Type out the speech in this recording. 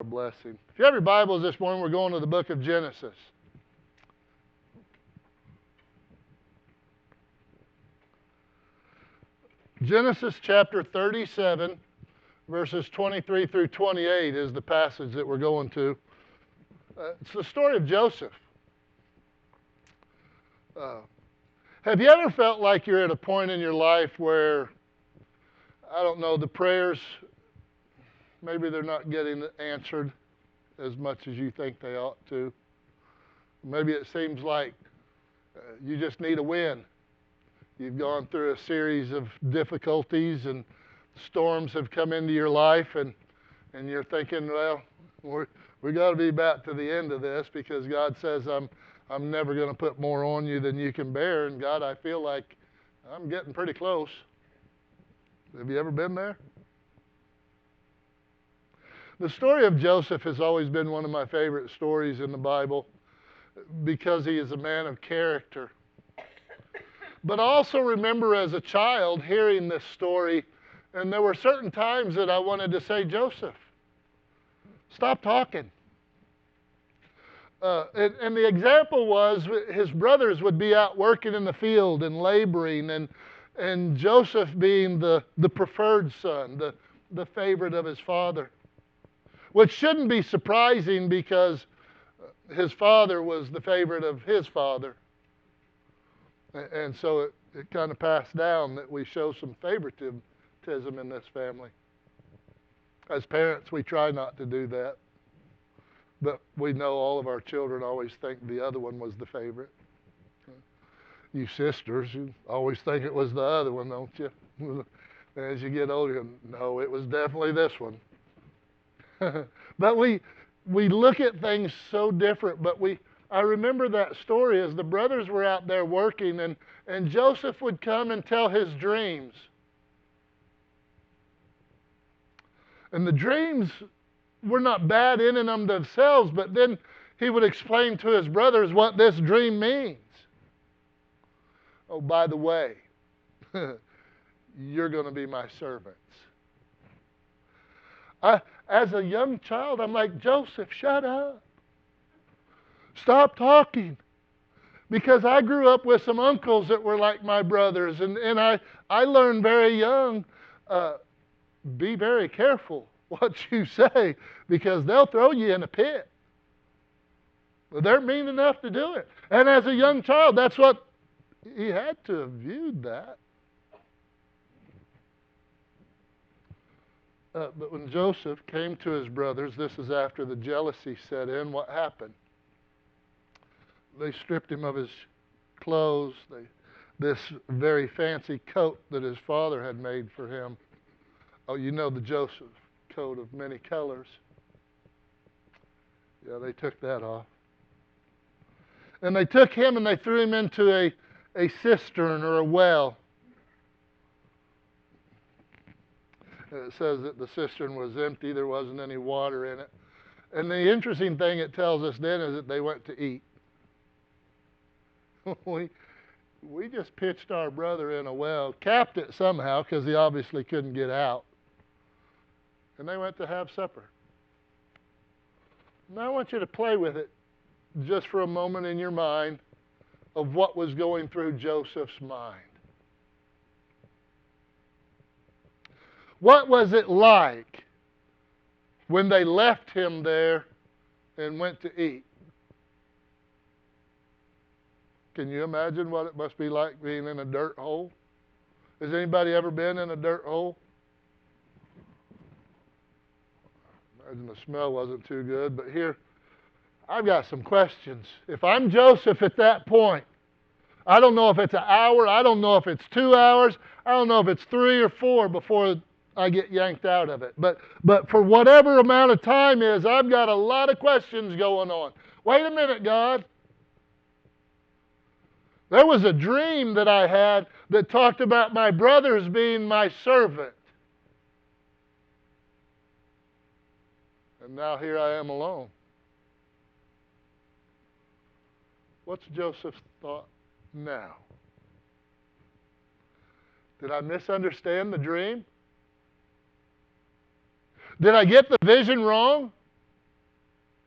blessing. If you have your Bibles this morning, we're going to the book of Genesis. Genesis chapter 37, verses 23 through 28 is the passage that we're going to. It's the story of Joseph. Have you ever felt like you're at a point in your life where, I don't know, the prayers, maybe they're not getting answered as much as you think they ought to? Maybe it seems like you just need a win. You've gone through a series of difficulties and storms have come into your life, and you're thinking, well, we got to be back to the end of this because God says I'm never going to put more on you than you can bear. And God, I feel like I'm getting pretty close. Have you ever been there? The story of Joseph has always been one of my favorite stories in the Bible because he is a man of character. But I also remember as a child hearing this story, and there were certain times that I wanted to say, Joseph, stop talking. And the example was his brothers would be out working in the field and laboring, and Joseph being the preferred son, the favorite of his father. Which shouldn't be surprising because his father was the favorite of his father. And so it kind of passed down that we show some favoritism in this family. As parents, we try not to do that. But we know all of our children always think the other one was the favorite. You sisters, you always think it was the other one, don't you? As you get older, no, it was definitely this one. But we look at things so different. But I remember that story as the brothers were out there working, and Joseph would come and tell his dreams. And the dreams were not bad in and of themselves, but then he would explain to his brothers what this dream means. Oh, by the way, you're going to be my servants. As a young child, I'm like, Joseph, shut up. Stop talking. Because I grew up with some uncles that were like my brothers, and I learned very young, be very careful what you say, because they'll throw you in a pit. They're mean enough to do it. And as a young child, that's what he had to have viewed that. But when Joseph came to his brothers, this is after the jealousy set in, what happened? They stripped him of his clothes, this very fancy coat that his father had made for him. Oh, you know the Joseph coat of many colors. Yeah, they took that off. And they took him and they threw him into a cistern or a well. It says that the cistern was empty. There wasn't any water in it. And the interesting thing it tells us then is that they went to eat. We just pitched our brother in a well, capped it somehow because he obviously couldn't get out. And they went to have supper. Now I want you to play with it just for a moment in your mind of what was going through Joseph's mind. What was it like when they left him there and went to eat? Can you imagine what it must be like being in a dirt hole? Has anybody ever been in a dirt hole? Imagine the smell wasn't too good, but here, I've got some questions. If I'm Joseph at that point, I don't know if it's an hour, I don't know if it's 2 hours, I don't know if it's 3 or 4 before I get yanked out of it. But for whatever amount of time is, I've got a lot of questions going on. Wait a minute, God. There was a dream that I had that talked about my brothers being my servant. And now here I am alone. What's Joseph's thought now? Did I misunderstand the dream? Did I get the vision wrong?